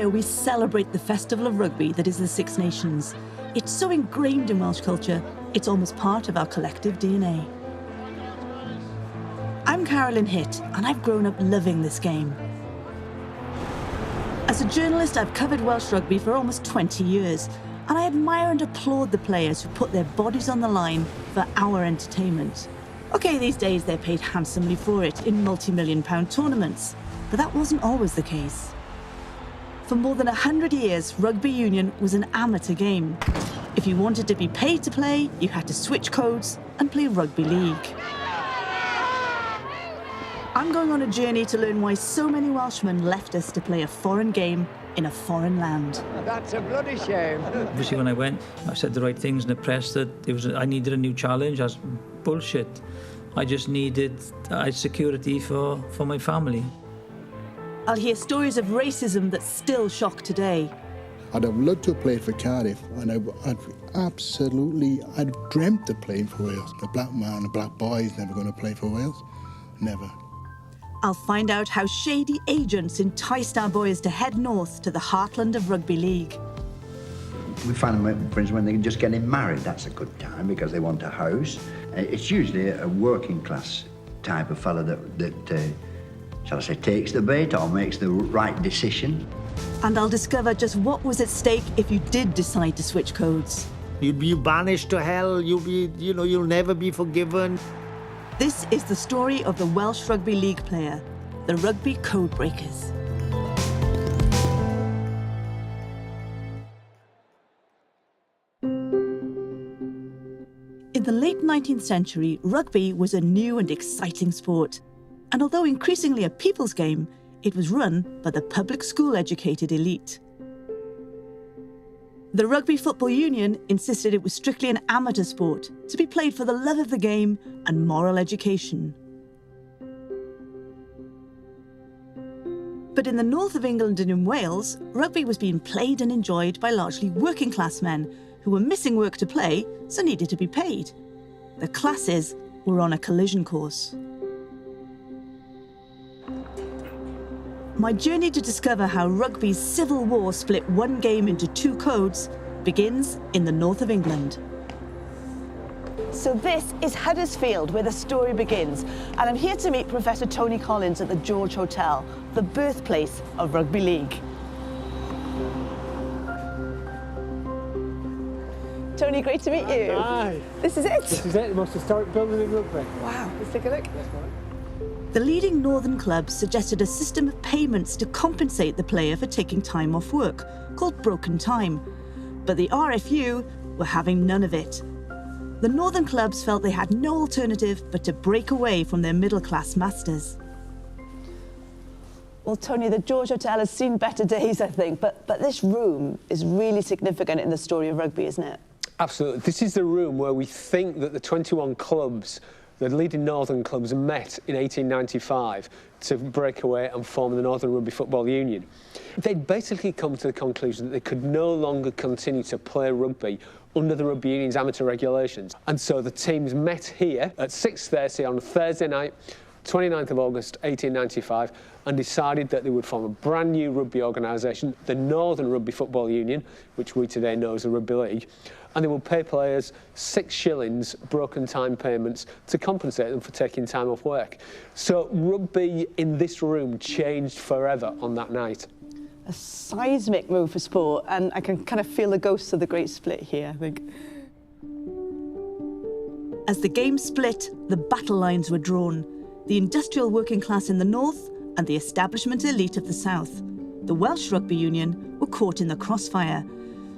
year we celebrate the festival of rugby that is the Six Nations. It's so ingrained in Welsh culture, it's almost part of our collective DNA. I'm Carolyn Hitt, and I've grown up loving this game. As a journalist, I've covered Welsh rugby for almost 20 years, and I admire and applaud the players who put their bodies on the line for our entertainment. OK, these days they're paid handsomely for it in multi-million-pound tournaments, but that wasn't always the case. For more than 100 years, rugby union was an amateur game. If you wanted to be paid to play, you had to switch codes and play rugby league. I'm going on a journey to learn why so many Welshmen left us to play a foreign game in a foreign land. That's a bloody shame. Obviously, when I went, I said the right things in the press that I needed a new challenge. That's bullshit. I just needed security for my family. I'll hear stories of racism that still shock today. I'd have loved to have played for Cardiff, and I'd dreamt of playing for Wales. A black man, a black boy is never going to play for Wales. Never. I'll find out how shady agents enticed our boys to head north to the heartland of rugby league. We find them, for instance, when they're just getting married, that's a good time because they want a house. It's usually a working class type of fella that shall I say, takes the bait or makes the right decision. And I'll discover just what was at stake if you did decide to switch codes. You'd be banished to hell, you'll never be forgiven. This is the story of the Welsh Rugby League player, the Rugby Codebreakers. In the late 19th century, rugby was a new and exciting sport. And although increasingly a people's game, it was run by the public school-educated elite. The Rugby Football Union insisted it was strictly an amateur sport to be played for the love of the game and moral education. But in the north of England and in Wales, rugby was being played and enjoyed by largely working-class men who were missing work to play, so needed to be paid. The classes were on a collision course. My journey to discover how rugby's civil war split one game into two codes begins in the north of England. So this is Huddersfield, where the story begins. And I'm here to meet Professor Tony Collins at the George Hotel, the birthplace of rugby league. Tony, great to meet you. Hi. This is it? This is it, the most historic building in rugby. Wow, let's take a look. Yes, ma'am. The leading northern clubs suggested a system of payments to compensate the player for taking time off work, called broken time. But the RFU were having none of it. The northern clubs felt they had no alternative but to break away from their middle-class masters. Well, Tony, the George Hotel has seen better days, I think, but this room is really significant in the story of rugby, isn't it? Absolutely. This is the room where we think that the 21 clubs, the leading northern clubs, met in 1895 to break away and form the Northern Rugby Football Union. They'd basically come to the conclusion that they could no longer continue to play rugby under the rugby union's amateur regulations. And so the teams met here at 6:30 on Thursday night, 29th of August 1895, and decided that they would form a brand new rugby organisation, the Northern Rugby Football Union, which we today know as the Rugby League, and they will pay players 6 shillings broken time payments to compensate them for taking time off work. So rugby in this room changed forever on that night. A seismic move for sport, and I can kind of feel the ghosts of the Great Split here, I think. As the game split, the battle lines were drawn. The industrial working class in the north and the establishment elite of the south. The Welsh Rugby Union were caught in the crossfire.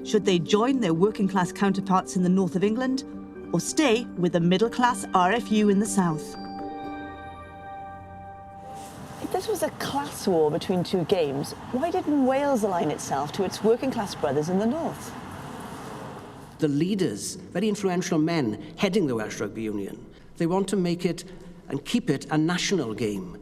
Should they join their working class counterparts in the north of England or stay with the middle class RFU in the south? If this was a class war between two games, why didn't Wales align itself to its working class brothers in the north? The leaders, very influential men heading the Welsh Rugby Union, they want to make it and keep it a national game.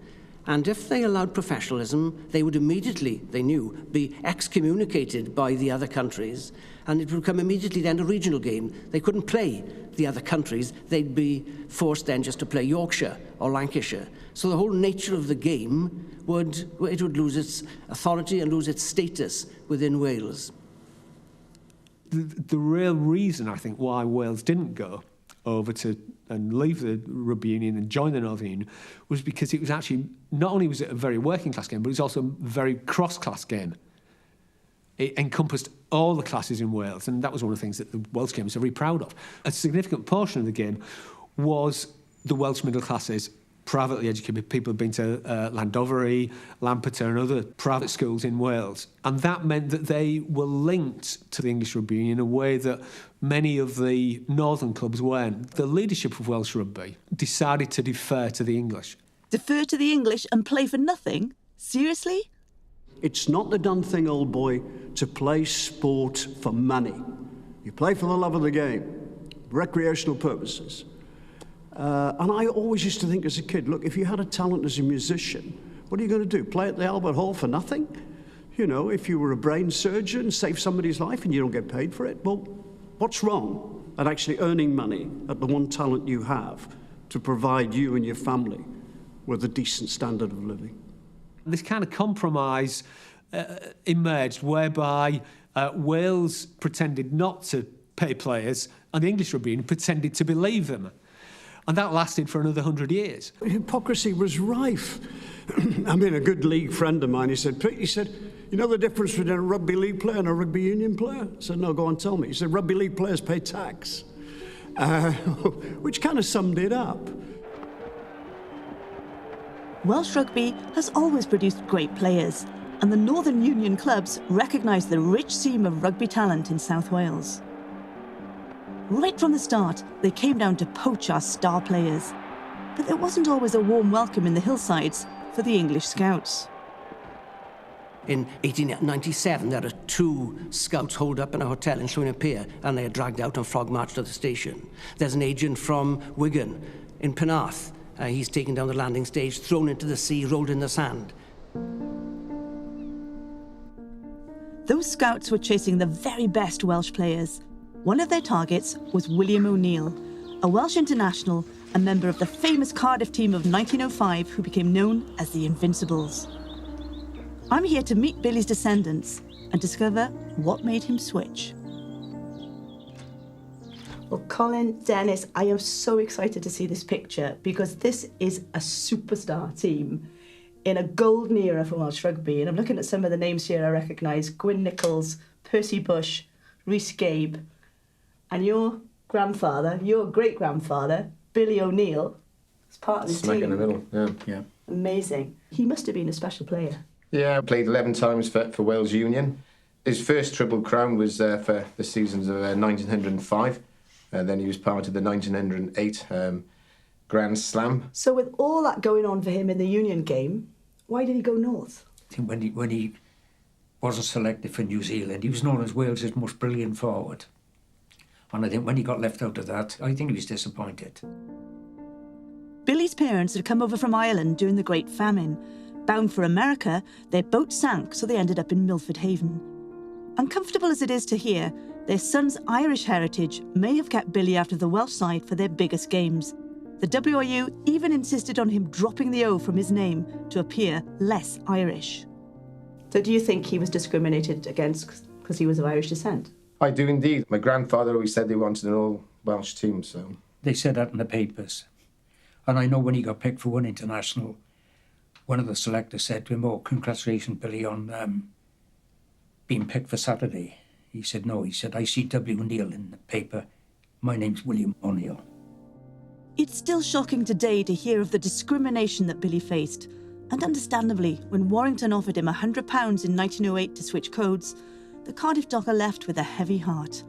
And if they allowed professionalism, they would immediately, they knew, be excommunicated by the other countries, and it would become immediately then a regional game. They couldn't play the other countries. They'd be forced then just to play Yorkshire or Lancashire. So the whole nature of the game would lose its authority and lose its status within Wales. The real reason, I think, why Wales didn't go over to and leave the Rugby Union and join the Northern Union was because it was actually, not only was it a very working class game, but it was also a very cross-class game. It encompassed all the classes in Wales, and that was one of the things that the Welsh game was very proud of. A significant portion of the game was the Welsh middle classes, privately educated people, had been to Llandovery, Lampeter and other private schools in Wales. And that meant that they were linked to the English Rugby Union in a way that many of the northern clubs weren't. The leadership of Welsh Rugby decided to defer to the English. Defer to the English and play for nothing? Seriously? It's not the done thing, old boy, to play sport for money. You play for the love of the game, recreational purposes. And I always used to think as a kid, look, if you had a talent as a musician, what are you going to do? Play at the Albert Hall for nothing? You know, if you were a brain surgeon, save somebody's life and you don't get paid for it, well, what's wrong at actually earning money at the one talent you have to provide you and your family with a decent standard of living? This kind of compromise emerged whereby Wales pretended not to pay players and the English Rugby Union pretended to believe them. And that lasted for another 100 years. Hypocrisy was rife. I mean, a good league friend of mine, he said, you know the difference between a rugby league player and a rugby union player? I said, no, go on, tell me. He said, rugby league players pay tax, which kind of summed it up. Welsh Rugby has always produced great players, and the Northern Union clubs recognise the rich seam of rugby talent in South Wales. Right from the start, they came down to poach our star players. But there wasn't always a warm welcome in the hillsides for the English Scouts. In 1897, there are 2 scouts holed up in a hotel in Llwyn Pier, and they are dragged out and frog marched to the station. There's an agent from Wigan in Penarth. He's taken down the landing stage, thrown into the sea, rolled in the sand. Those scouts were chasing the very best Welsh players. One of their targets was William O'Neill, a Welsh international, a member of the famous Cardiff team of 1905 who became known as the Invincibles. I'm here to meet Billy's descendants and discover what made him switch. Well, Colin, Dennis, I am so excited to see this picture because this is a superstar team in a golden era for Welsh rugby. And I'm looking at some of the names here I recognise: Gwyn Nichols, Percy Bush, Rhys Gabe. And your great-grandfather, Billy O'Neill, was part of this Smack team. in the middle, yeah. Amazing. He must have been a special player. Yeah, I played 11 times for Wales Union. His first Triple Crown was for the seasons of 1905. Then he was part of the 1908 Grand Slam. So with all that going on for him in the Union game, why did he go north? I think when he wasn't selected for New Zealand, he was known as Wales's most brilliant forward. And I think when he got left out of that, I think he was disappointed. Billy's parents had come over from Ireland during the Great Famine. Bound for America, their boat sank, so they ended up in Milford Haven. Uncomfortable as it is to hear, their son's Irish heritage may have kept Billy out of the Welsh side for their biggest games. The WRU even insisted on him dropping the O from his name to appear less Irish. So do you think he was discriminated against because he was of Irish descent? I do indeed. My grandfather always said they wanted an all-Welsh team, so... They said that in the papers. And I know when he got picked for one international, one of the selectors said to him, "Oh, congratulations, Billy, on being picked for Saturday." He said, "No," he said, "I see W. O'Neill in the paper. My name's William O'Neill." It's still shocking today to hear of the discrimination that Billy faced. And understandably, when Warrington offered him £100 in 1908 to switch codes, the Cardiff docker left with a heavy heart.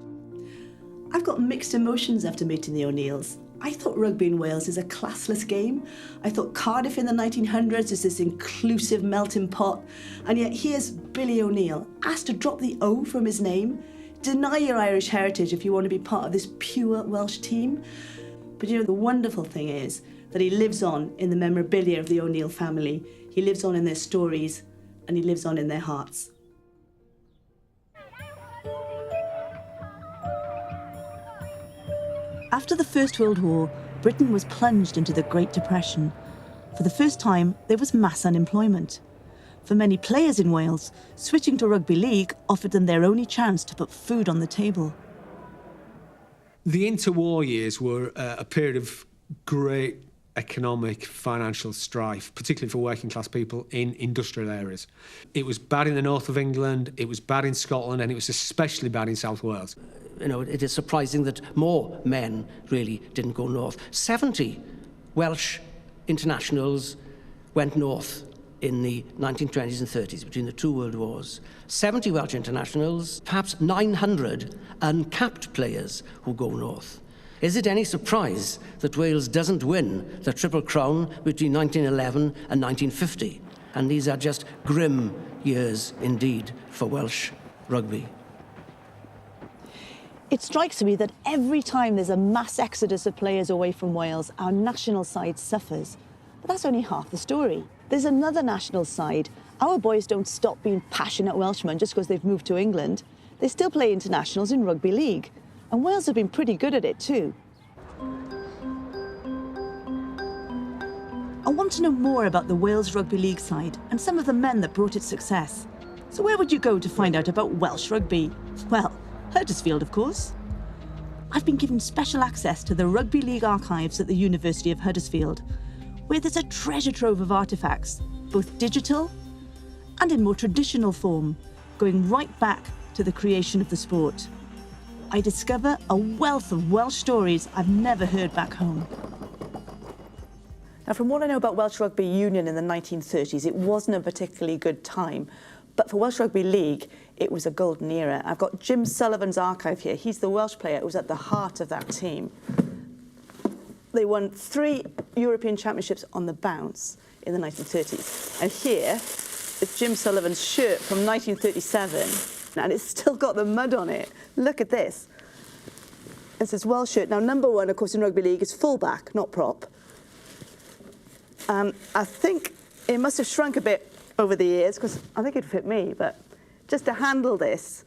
I've got mixed emotions after meeting the O'Neills. I thought rugby in Wales is a classless game. I thought Cardiff in the 1900s is this inclusive melting pot. And yet here's Billy O'Neill, asked to drop the O from his name, deny your Irish heritage if you want to be part of this pure Welsh team. But you know, the wonderful thing is that he lives on in the memorabilia of the O'Neill family. He lives on in their stories, and he lives on in their hearts. After the First World War, Britain was plunged into the Great Depression. For the first time, there was mass unemployment. For many players in Wales, switching to rugby league offered them their only chance to put food on the table. The interwar years were a period of great economic, financial strife, particularly for working class people in industrial areas. It was bad in the north of England, it was bad in Scotland, and it was especially bad in South Wales. You know, it is surprising that more men really didn't go north. 70 Welsh internationals went north in the 1920s and 30s, between the two world wars. 70 Welsh internationals, perhaps 900 uncapped players who go north. Is it any surprise that Wales doesn't win the Triple Crown between 1911 and 1950? And these are just grim years indeed for Welsh rugby. It strikes me that every time there's a mass exodus of players away from Wales, our national side suffers. But that's only half the story. There's another national side. Our boys don't stop being passionate Welshmen just because they've moved to England. They still play internationals in rugby league. And Wales have been pretty good at it too. I want to know more about the Wales Rugby League side and some of the men that brought it success. So where would you go to find out about Welsh rugby? Well, Huddersfield, of course. I've been given special access to the Rugby League archives at the University of Huddersfield, where there's a treasure trove of artefacts, both digital and in more traditional form, going right back to the creation of the sport. I discover a wealth of Welsh stories I've never heard back home. Now, from what I know about Welsh Rugby Union in the 1930s, it wasn't a particularly good time. But for Welsh Rugby League, it was a golden era. I've got Jim Sullivan's archive here. He's the Welsh player who was at the heart of that team. They won 3 European Championships on the bounce in the 1930s. And here is Jim Sullivan's shirt from 1937. And it's still got the mud on it. Look at this. It's this Welsh shirt. Now, number 1, of course, in rugby league is full-back, not prop. I think it must have shrunk a bit over the years, because I think it fit me, but just to handle this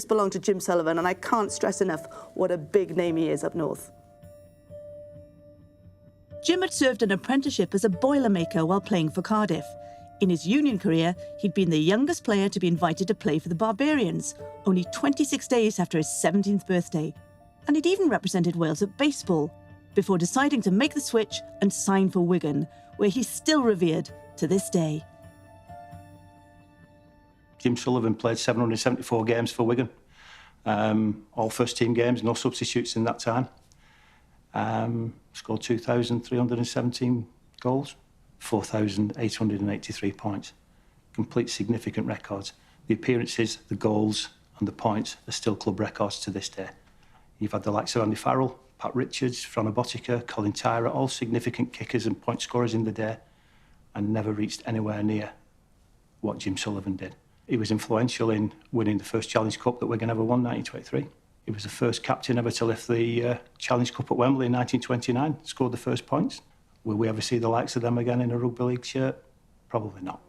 belonged to Jim Sullivan, and I can't stress enough what a big name he is up north. Jim had served an apprenticeship as a boilermaker while playing for Cardiff. In his union career, he'd been the youngest player to be invited to play for the Barbarians, only 26 days after his 17th birthday. And he'd even represented Wales at baseball, before deciding to make the switch and sign for Wigan, where he's still revered to this day. Jim Sullivan played 774 games for Wigan, all first-team games, no substitutes in that time. Scored 2,317 goals, 4,883 points. Complete significant records. The appearances, the goals and the points are still club records to this day. You've had the likes of Andy Farrell, Pat Richards, Fran Abotica, Colin Tyra, all significant kickers and point scorers in the day, and never reached anywhere near what Jim Sullivan did. He was influential in winning the first Challenge Cup that Wigan ever won, 1923. He was the first captain ever to lift the Challenge Cup at Wembley in 1929, scored the first points. Will we ever see the likes of them again in a rugby league shirt? Probably not.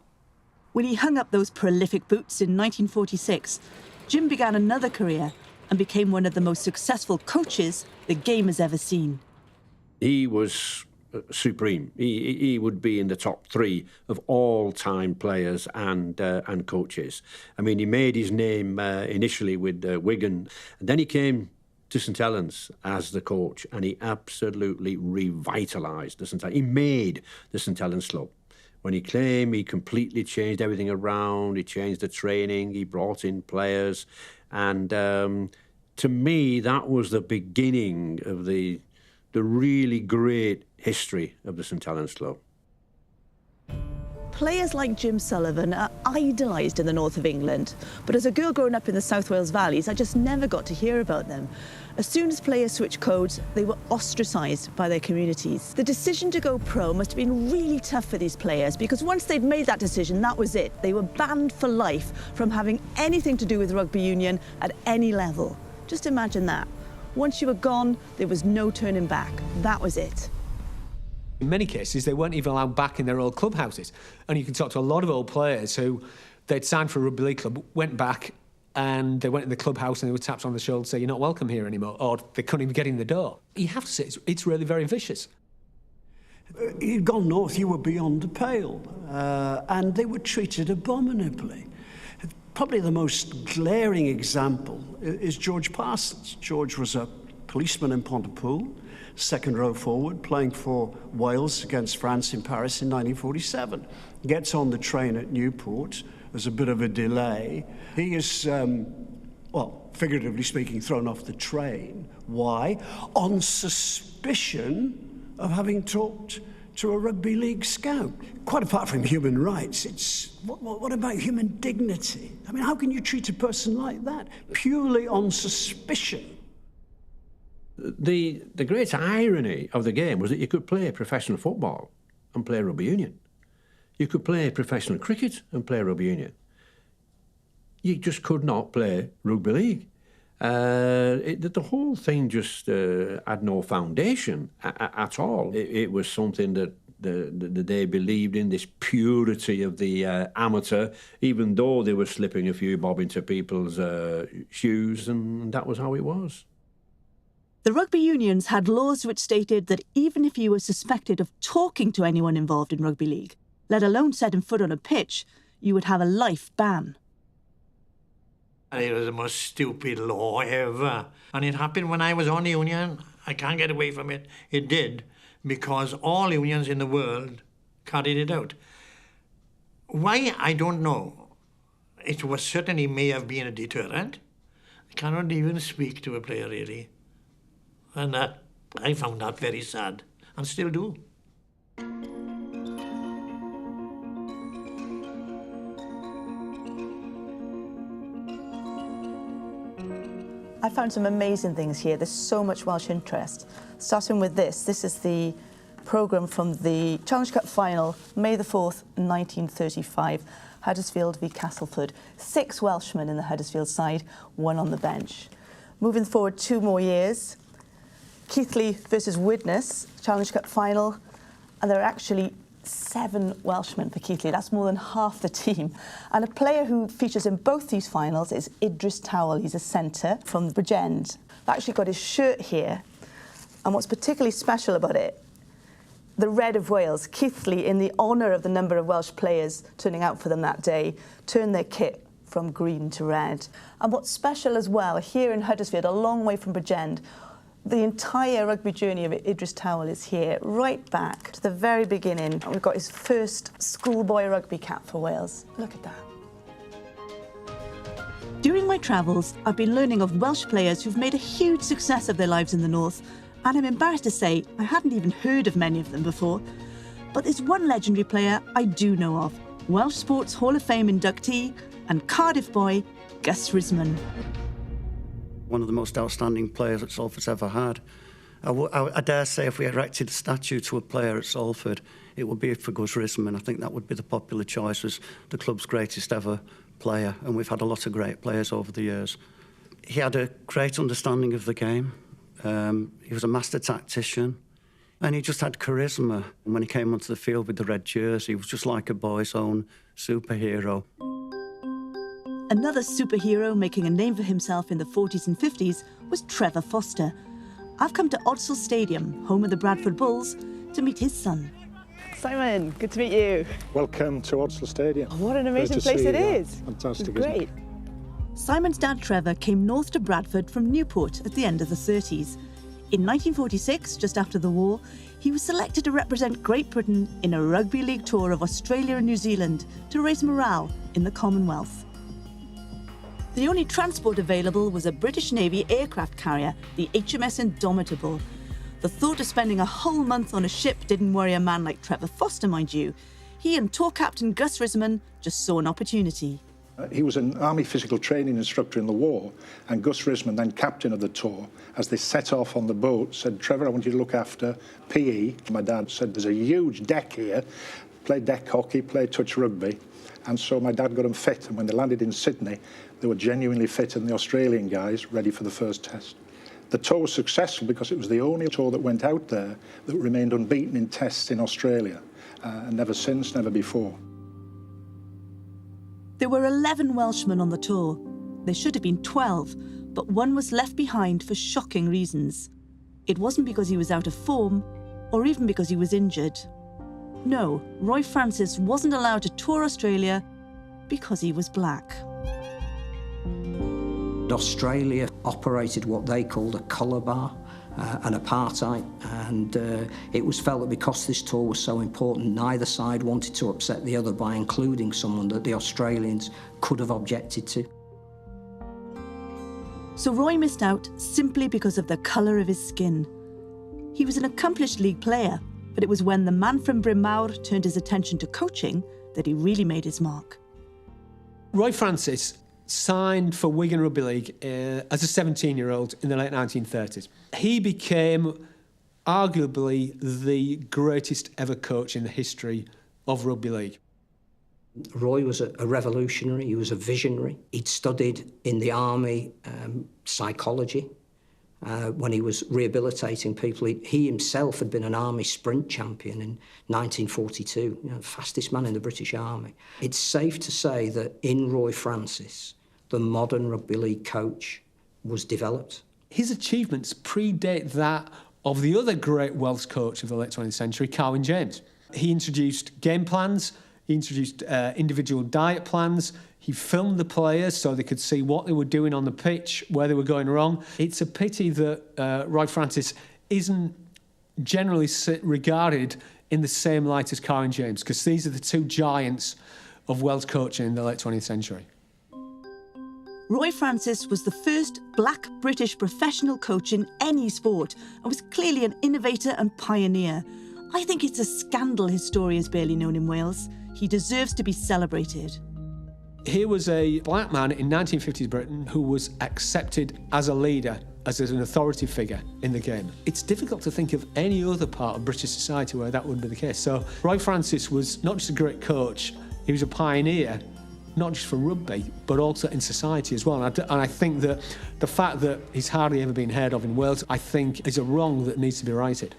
When he hung up those prolific boots in 1946, Jim began another career and became one of the most successful coaches the game has ever seen. He was supreme. He would be in the top 3 of all-time players and coaches. I mean, he made his name initially with Wigan, and then he came to St Helens as the coach, and he absolutely revitalised the St Helens. He made the St Helens club. When he came, he completely changed everything around. He changed the training. He brought in players. And to me, that was the beginning of the really great history of the St Helens Club. Players like Jim Sullivan are idolised in the north of England, but as a girl growing up in the South Wales valleys, I just never got to hear about them. As soon as players switched codes, they were ostracised by their communities. The decision to go pro must have been really tough for these players, because once they'd made that decision, that was it. They were banned for life from having anything to do with rugby union at any level. Just imagine that. Once you were gone, there was no turning back. That was it. In many cases, they weren't even allowed back in their old clubhouses. And you can talk to a lot of old players who they'd signed for a rugby league club, went back, and they went in the clubhouse and they were tapped on the shoulder to say, you're not welcome here anymore, or they couldn't even get in the door. You have to say, it's really very vicious. You'd gone north, you were beyond the pale, and they were treated abominably. Probably the most glaring example is George Parsons. George was a policeman in Pontypool, second row forward, playing for Wales against France in Paris in 1947. Gets on the train at Newport. There's a bit of a delay. He is, well, figuratively speaking, thrown off the train. Why? On suspicion of having talked to a rugby league scout. Quite apart from human rights, it's what about human dignity? I mean, how can you treat a person like that? Purely on suspicion. The great irony of the game was that you could play professional football and play rugby union. You could play professional cricket and play rugby union. You just could not play rugby league. The whole thing just had no foundation at all. It was something that they believed in, this purity of the amateur, even though they were slipping a few bob into people's shoes, and that was how it was. The rugby unions had laws which stated that even if you were suspected of talking to anyone involved in rugby league, let alone setting foot on a pitch, you would have a life ban. It was the most stupid law ever. And it happened when I was on the union. I can't get away from it. It did, because all unions in the world carried it out. Why, I don't know. It was certainly may have been a deterrent. I cannot even speak to a player, really. And I found that very sad, and still do. I found some amazing things here. There's so much Welsh interest. Starting with this is the programme from the Challenge Cup final, May the 4th, 1935, Huddersfield v Castleford. 6 Welshmen in the Huddersfield side, 1 on the bench. Moving forward 2 more years, Keighley versus Widnes, Challenge Cup final, and there are actually 7 Welshmen for Keighley. That's more than half the team. And a player who features in both these finals is Idris Towell. He's a centre from Bridgend. I've actually got his shirt here. And what's particularly special about it, the Red of Wales, Keighley, in the honour of the number of Welsh players turning out for them that day, turned their kit from green to red. And what's special as well, here in Huddersfield, a long way from Bridgend, the entire rugby journey of Idris Towell is here, right back to the very beginning. We've got his first schoolboy rugby cap for Wales. Look at that. During my travels, I've been learning of Welsh players who've made a huge success of their lives in the north, and I'm embarrassed to say I hadn't even heard of many of them before. But there's one legendary player I do know of, Welsh Sports Hall of Fame inductee and Cardiff boy, Gus Risman. One of the most outstanding players that Salford's ever had. I dare say if we erected a statue to a player at Salford, it would be for Gus Risman. I think that would be the popular choice as the club's greatest ever player, and we've had a lot of great players over the years. He had a great understanding of the game. He was a master tactician, and he just had charisma. And when he came onto the field with the red jersey, he was just like a boy's own superhero. Another superhero making a name for himself in the 40s and 50s was Trevor Foster. I've come to Odsal Stadium, home of the Bradford Bulls, to meet his son. Simon, good to meet you. Welcome to Odsal Stadium. Oh, what an amazing place it is. Fantastic, it's great. Isn't it? Simon's dad Trevor came north to Bradford from Newport at the end of the 30s. In 1946, just after the war, he was selected to represent Great Britain in a rugby league tour of Australia and New Zealand to raise morale in the Commonwealth. The only transport available was a British Navy aircraft carrier, the HMS Indomitable. The thought of spending a whole month on a ship didn't worry a man like Trevor Foster, mind you. He and tour captain Gus Risman just saw an opportunity. He was an army physical training instructor in the war, and Gus Risman, then captain of the tour, as they set off on the boat, said, Trevor, I want you to look after PE. My dad said, there's a huge deck here. Played deck hockey, played touch rugby. And so my dad got them fit, and when they landed in Sydney, they were genuinely fit, and the Australian guys ready for the first test. The tour was successful because it was the only tour that went out there that remained unbeaten in tests in Australia. And never since, never before. There were 11 Welshmen on the tour. There should have been 12, but one was left behind for shocking reasons. It wasn't because he was out of form, or even because he was injured. No, Roy Francis wasn't allowed to tour Australia because he was black. Australia operated what they called a colour bar, an apartheid, and it was felt that because this tour was so important, neither side wanted to upset the other by including someone that the Australians could have objected to. So Roy missed out simply because of the colour of his skin. He was an accomplished league player, but it was when the man from Bryn Mawr turned his attention to coaching that he really made his mark. Roy Francis signed for Wigan Rugby League as a 17-year-old in the late 1930s. He became arguably the greatest ever coach in the history of rugby league. Roy was a revolutionary, he was a visionary. He'd studied in the army psychology. When he was rehabilitating people, he himself had been an army sprint champion in 1942, the fastest man in the British Army. It's safe to say that in Roy Francis, the modern rugby league coach was developed. His achievements predate that of the other great Welsh coach of the late 20th century, Carwyn James. He introduced game plans, he introduced individual diet plans, he filmed the players so they could see what they were doing on the pitch, where they were going wrong. It's a pity that Roy Francis isn't generally regarded in the same light as Carwyn James, because these are the two giants of Welsh coaching in the late 20th century. Roy Francis was the first black British professional coach in any sport and was clearly an innovator and pioneer. I think it's a scandal his story is barely known in Wales. He deserves to be celebrated. Here was a black man in 1950s Britain who was accepted as a leader, as an authority figure in the game. It's difficult to think of any other part of British society where that would be the case. So Roy Francis was not just a great coach, he was a pioneer, not just for rugby, but also in society as well. And I think that the fact that he's hardly ever been heard of in Wales, I think is a wrong that needs to be righted.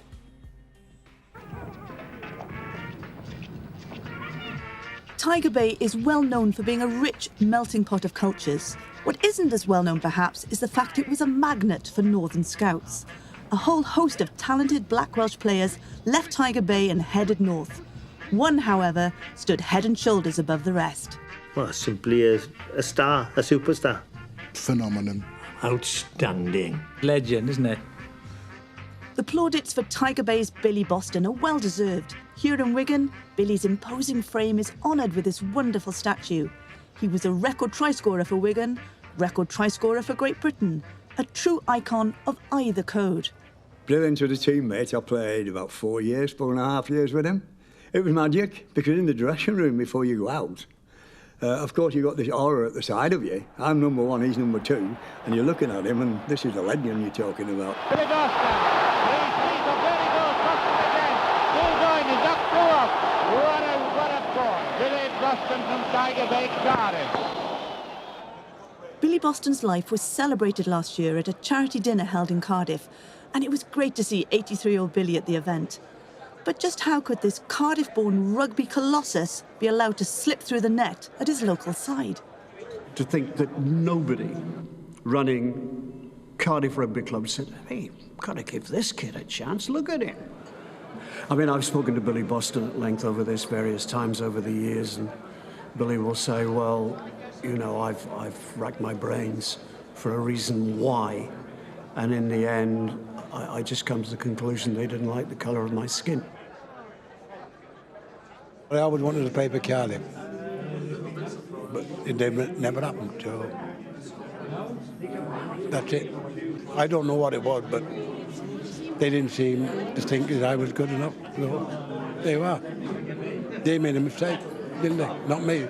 Tiger Bay is well known for being a rich melting pot of cultures. What isn't as well known, perhaps, is the fact it was a magnet for Northern Scouts. A whole host of talented Black Welsh players left Tiger Bay and headed north. One, however, stood head and shoulders above the rest. Well, simply a star, a superstar. Phenomenon. Outstanding. Legend, isn't it? The plaudits for Tiger Bay's Billy Boston are well-deserved. Here in Wigan, Billy's imposing frame is honoured with this wonderful statue. He was a record try-scorer for Wigan, record try-scorer for Great Britain, a true icon of either code. Brilliant with a teammate. I played about 4.5 years with him. It was magic, because in the dressing room before you go out, of course, you've got this aura at the side of you. I'm number one, he's number two, and you're looking at him, and this is the legend you're talking about. Billy Boston, he's a very good Boston again. Still going, he's up two up. What a score. Billy Boston from Tiger Bay, Cardiff. Billy Boston's life was celebrated last year at a charity dinner held in Cardiff, and it was great to see 83-year-old Billy at the event. But just how could this Cardiff-born rugby colossus be allowed to slip through the net at his local side? To think that nobody running Cardiff Rugby Club said, hey, got to give this kid a chance, look at him. I mean, I've spoken to Billy Boston at length over this various times over the years, and Billy will say, well, you know, I've racked my brains for a reason why, and in the end, I just come to the conclusion they didn't like the colour of my skin. I always wanted to play for Cardiff, but it never happened, so that's it. I don't know what it was, but they didn't seem to think that I was good enough. So they were. They made a mistake, didn't they? Not me.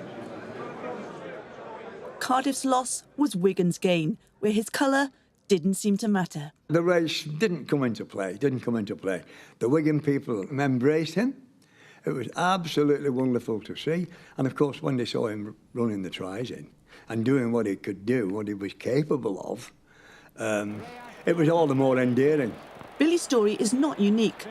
Cardiff's loss was Wigan's gain, where his colour didn't seem to matter. The race didn't come into play. The Wigan people embraced him. It was absolutely wonderful to see. And of course, when they saw him running the tries in and doing what he could do, what he was capable of, it was all the more endearing. Billy's story is not unique.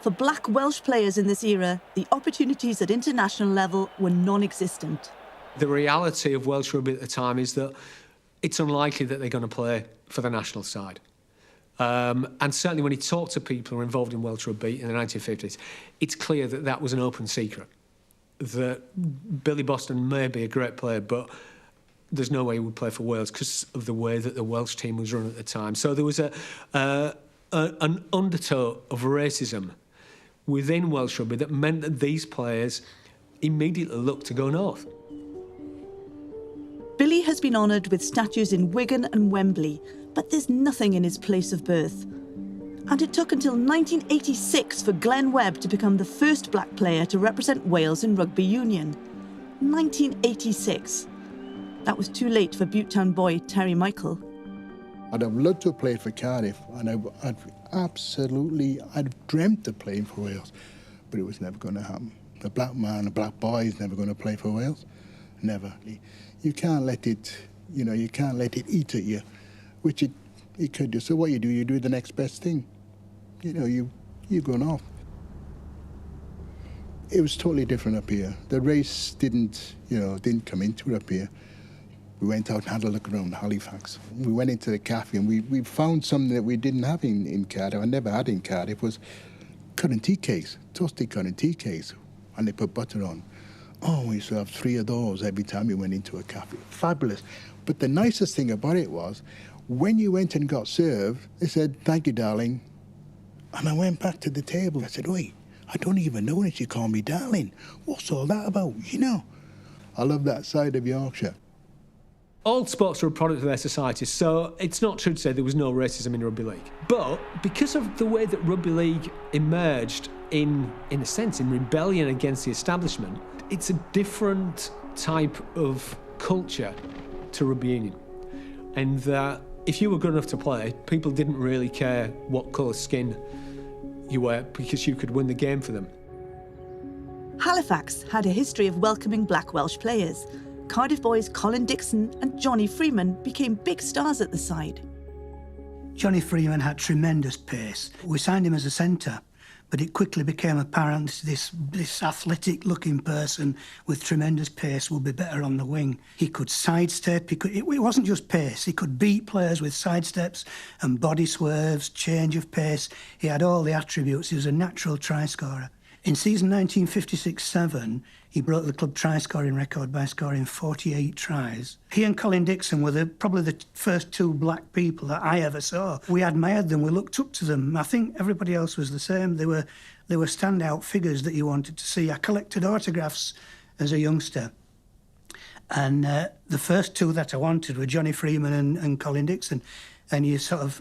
For black Welsh players in this era, the opportunities at international level were non-existent. The reality of Welsh rugby at the time is that it's unlikely that they're going to play for the national side. And certainly when he talked to people who were involved in Welsh rugby in the 1950s, it's clear that that was an open secret. That Billy Boston may be a great player, but there's no way he would play for Wales because of the way that the Welsh team was run at the time. So there was an undertow of racism within Welsh rugby that meant that these players immediately looked to go north. Billy has been honoured with statues in Wigan and Wembley, but there's nothing in his place of birth. And it took until 1986 for Glenn Webb to become the first black player to represent Wales in rugby union. 1986. That was too late for Butetown boy Terry Michael. I'd have loved to have played for Cardiff, and I'd dreamt of playing for Wales, but it was never going to happen. The black man, the black boy is never going to play for Wales. Never. You can't let it, you can't let it eat at you, which it could do. So what you do the next best thing. You're going off. It was totally different up here. The race didn't come into it up here. We went out and had a look around Halifax. We went into the cafe and we found something that we didn't have in Cardiff, I never had in Cardiff, was currant tea cakes, toasted currant tea cakes, and they put butter on. Oh, we used to have 3 of those every time we went into a cafe. Fabulous. But the nicest thing about it was, when you went and got served, they said, "Thank you, darling." And I went back to the table. I said, "Wait, I don't even know when she called me darling. What's all that about, I love that side of Yorkshire. All sports are a product of their society, so it's not true to say there was no racism in rugby league. But because of the way that rugby league emerged in a sense, in rebellion against the establishment, it's a different type of culture to rugby union. And that if you were good enough to play, people didn't really care what colour skin you were because you could win the game for them. Halifax had a history of welcoming black Welsh players. Cardiff boys Colin Dixon and Johnny Freeman became big stars at the side. Johnny Freeman had tremendous pace. We signed him as a centre, but it quickly became apparent this athletic-looking person with tremendous pace would be better on the wing. He could sidestep. It wasn't just pace. He could beat players with sidesteps and body swerves, change of pace. He had all the attributes. He was a natural try-scorer. In season 1956-7, he broke the club try-scoring record by scoring 48 tries. He and Colin Dixon were probably the first 2 black people that I ever saw. We admired them, we looked up to them. I think everybody else was the same. They were standout figures that you wanted to see. I collected autographs as a youngster. And the first 2 that I wanted were Johnny Freeman and Colin Dixon. And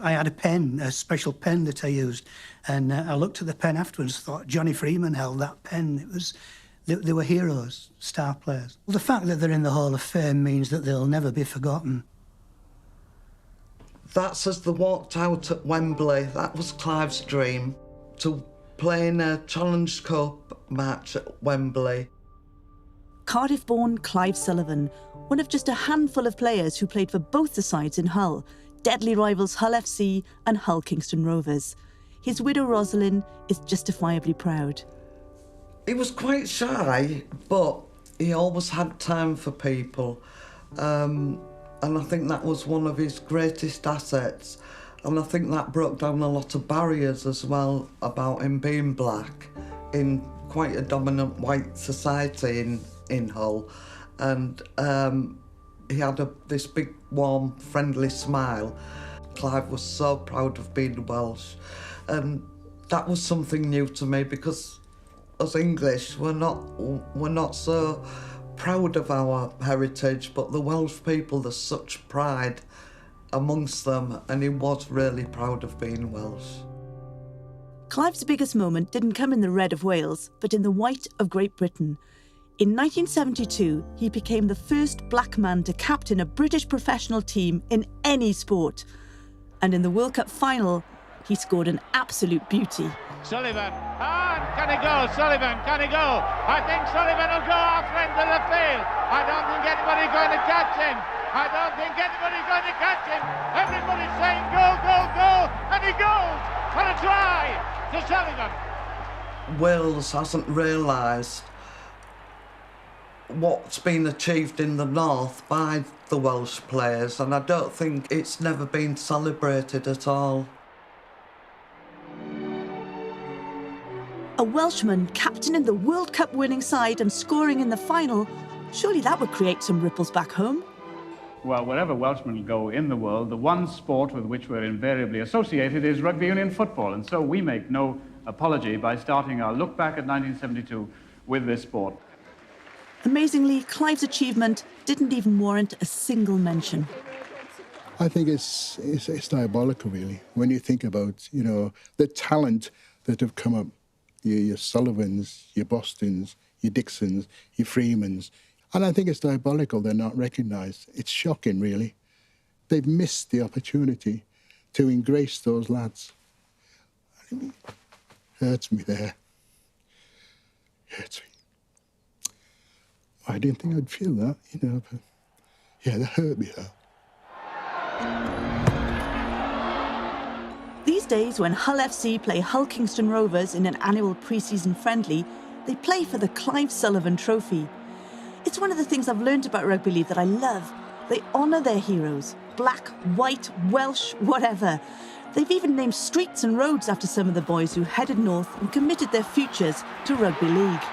I had a pen, a special pen that I used. And I looked at the pen afterwards, thought Johnny Freeman held that pen. They were heroes, star players. The fact that they're in the Hall of Fame means that they'll never be forgotten. That's as they walked out at Wembley. That was Clive's dream, to play in a Challenge Cup match at Wembley. Cardiff-born Clive Sullivan, one of just a handful of players who played for both the sides in Hull, deadly rivals Hull FC and Hull Kingston Rovers. His widow Rosalind is justifiably proud. He was quite shy, but he always had time for people. And I think that was one of his greatest assets. And I think that broke down a lot of barriers as well about him being black in quite a dominant white society in Hull. And he had this big, warm, friendly smile. Clive was so proud of being Welsh. And that was something new to me because as English, we're not so proud of our heritage, but the Welsh people, there's such pride amongst them, and he was really proud of being Welsh. Clive's biggest moment didn't come in the red of Wales, but in the white of Great Britain. In 1972, he became the first black man to captain a British professional team in any sport. And in the World Cup final, he scored an absolute beauty. Sullivan, can he go? Sullivan, can he go? I think Sullivan will go off into the field. I don't think anybody's going to catch him. I don't think anybody's going to catch him. Everybody's saying go, go, go, and he goes for a try to Sheringham. Wales hasn't realised what's been achieved in the north by the Welsh players, and I don't think it's never been celebrated at all. A Welshman captaining the World Cup winning side and scoring in the final, surely that would create some ripples back home. Well, wherever Welshmen go in the world, the one sport with which we're invariably associated is rugby union football, and so we make no apology by starting our look back at 1972 with this sport. Amazingly, Clive's achievement didn't even warrant a single mention. I think it's diabolical, really, when you think about, you know, the talent that have come up. Your Sullivans, your Bostons, your Dixons, your Freemans. And I think it's diabolical they're not recognised. It's shocking, really. They've missed the opportunity to ingrace those lads. Hurts me there. Hurts me. I didn't think I'd feel that, you know, but yeah, that hurt me, though. These days, when Hull FC play Hull Kingston Rovers in an annual pre-season friendly, they play for the Clive Sullivan Trophy. It's one of the things I've learned about rugby league that I love. They honour their heroes. Black, white, Welsh, whatever. They've even named streets and roads after some of the boys who headed north and committed their futures to rugby league.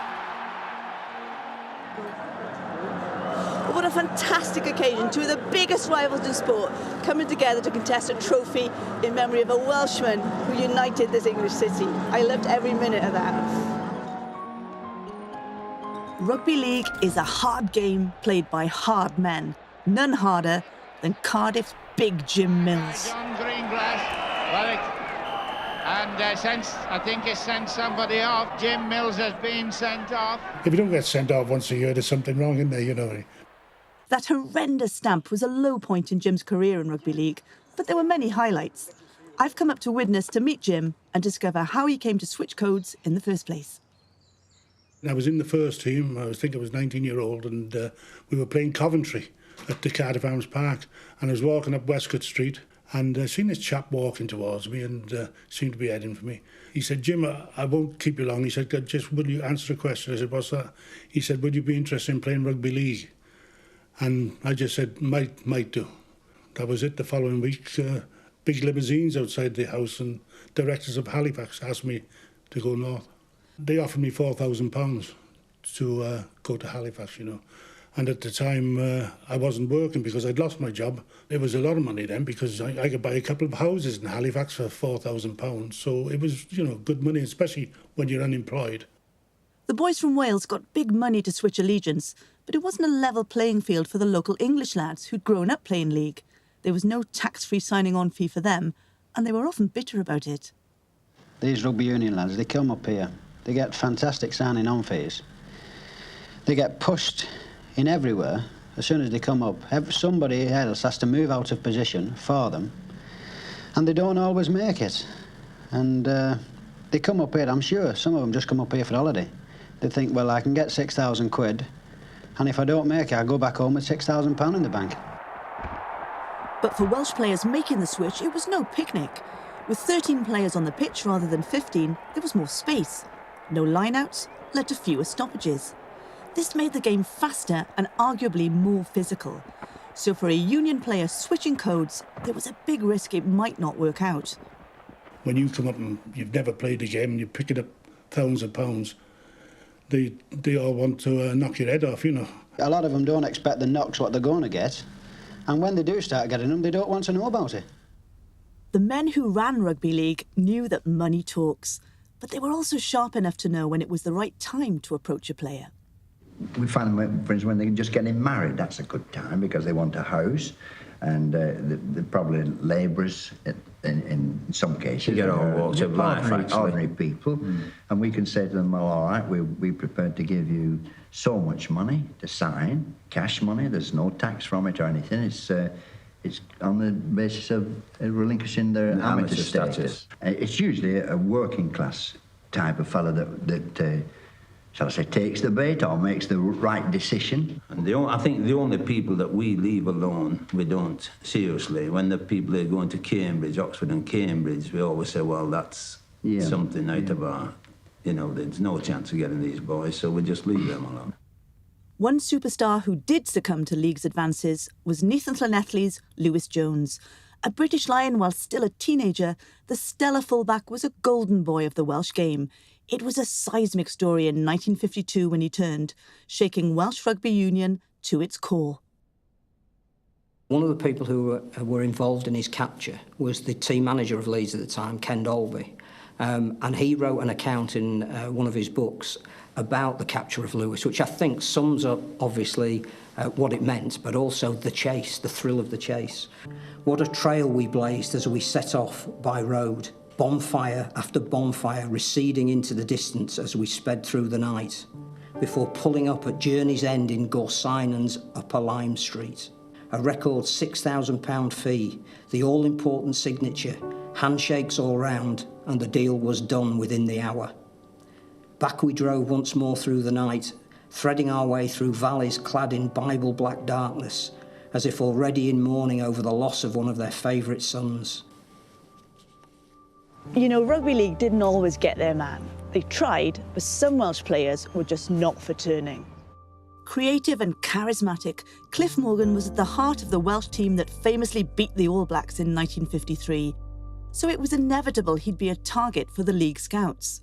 What a fantastic occasion, two of the biggest rivals in sport coming together to contest a trophy in memory of a Welshman who united this English city. I loved every minute of that. Rugby league is a hard game played by hard men, none harder than Cardiff's big Jim Mills. John Greenglass, I think it's sent somebody off. Jim Mills has been sent off. If you don't get sent off once a year, there's something wrong in there, you know. That horrendous stamp was a low point in Jim's career in rugby league, but there were many highlights. I've come up to Widnes to meet Jim and discover how he came to switch codes in the first place. I was in the first team. I was 19-year-old, and we were playing Coventry at the Cardiff Arms Park, and I was walking up Westcott Street, and I seen this chap walking towards me and seemed to be heading for me. He said, "Jim, I won't keep you long." He said, "Just will you answer a question?" I said, "What's that?" He said, "Would you be interested in playing rugby league?" And I just said, might do. That was it. The following week, big limousines outside the house, and directors of Halifax asked me to go north. They offered me £4,000 to go to Halifax, you know. And at the time, I wasn't working because I'd lost my job. It was a lot of money then because I could buy a couple of houses in Halifax for £4,000. So it was, you know, good money, especially when you're unemployed. The boys from Wales got big money to switch allegiance, but it wasn't a level playing field for the local English lads who'd grown up playing league. There was no tax-free signing-on fee for them, and they were often bitter about it. These rugby union lads, they come up here. They get fantastic signing-on fees. They get pushed in everywhere as soon as they come up. Somebody else has to move out of position for them, and they don't always make it. And they come up here, I'm sure, some of them just come up here for holiday. They think, well, I can get £6,000, and if I don't make it, I go back home with £6,000 in the bank. But for Welsh players making the switch, it was no picnic. With 13 players on the pitch rather than 15, there was more space. No line-outs led to fewer stoppages. This made the game faster and arguably more physical. So for a union player switching codes, there was a big risk it might not work out. When you come up and you've never played a game and you're picking up thousands of pounds, they all want to knock your head off, you know. A lot of them don't expect the knocks what they're going to get, and when they do start getting them, they don't want to know about it. The men who ran rugby league knew that money talks, but they were also sharp enough to know when it was the right time to approach a player. We find them, for instance, when they're just getting married, that's a good time because they want a house, and they're probably labourers in some cases. You get all walks of life, ordinary people, and we can say to them, well, all right, we're prepared to give you so much money to sign, cash money, there's no tax from it or anything, it's on the basis of relinquishing their amateur status. It's usually a working class type of fella that shall I say, takes the bait or makes the right decision. And I think the only people that we leave alone, we don't, seriously, when the people are going to Cambridge, Oxford and Cambridge, we always say, well, that's something out of our, there's no chance of getting these boys, so we just leave them alone. One superstar who did succumb to League's advances was Nathan Llanelli's Lewis Jones. A British Lion while still a teenager, the stellar fullback was a golden boy of the Welsh game. It was a seismic story in 1952 when he turned, shaking Welsh Rugby Union to its core. One of the people who were involved in his capture was the team manager of Leeds at the time, Ken Dolby. And he wrote an account in one of his books about the capture of Lewis, which I think sums up, obviously, what it meant, but also the chase, the thrill of the chase. What a trail we blazed as we set off by road, bonfire after bonfire receding into the distance as we sped through the night, before pulling up at Journey's End in Gorsinan's Upper Lime Street. A record £6,000 fee, the all-important signature, handshakes all round, and the deal was done within the hour. Back we drove once more through the night, threading our way through valleys clad in Bible-black darkness, as if already in mourning over the loss of one of their favourite sons. You know, Rugby League didn't always get their man. They tried, but some Welsh players were just not for turning. Creative and charismatic, Cliff Morgan was at the heart of the Welsh team that famously beat the All Blacks in 1953. So it was inevitable he'd be a target for the League scouts.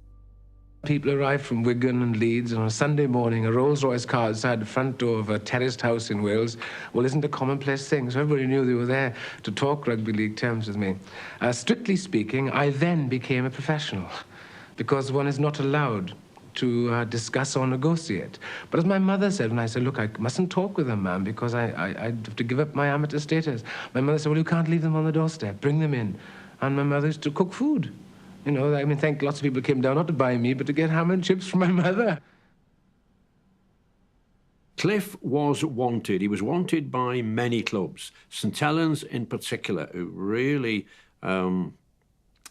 People arrived from Wigan and Leeds, and on a Sunday morning, a Rolls-Royce car outside the front door of a terraced house in Wales, well, isn't a commonplace thing, so everybody knew they were there to talk rugby league terms with me. Strictly speaking, I then became a professional, because one is not allowed to discuss or negotiate. But as my mother said, when I said, look, I mustn't talk with them, ma'am, because I'd have to give up my amateur status. My mother said, well, you can't leave them on the doorstep, bring them in. And my mother used to cook food. You know, I mean, thank lots of people came down not to buy me, but to get ham and chips from my mother. Cliff was wanted. He was wanted by many clubs, St Helens in particular, who really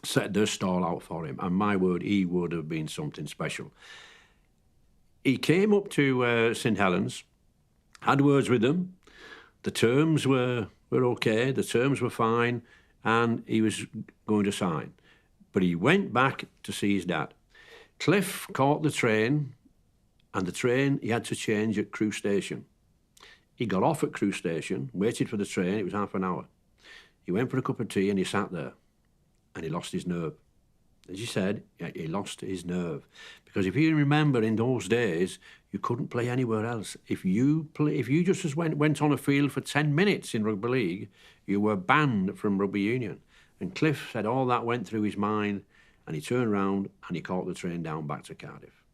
set their stall out for him. And my word, he would have been something special. He came up to St Helens, had words with them. The terms were okay, the terms were fine, and he was going to sign. But he went back to see his dad. Cliff caught the train, and the train he had to change at Crewe Station. He got off at Crewe Station, waited for the train, it was half an hour. He went for a cup of tea and he sat there, and he lost his nerve. As he said, he lost his nerve. Because if you remember, in those days, you couldn't play anywhere else. If you just went on a field for 10 minutes in rugby league, you were banned from rugby union. And Cliff said all that went through his mind, and he turned around and he caught the train down back to Cardiff.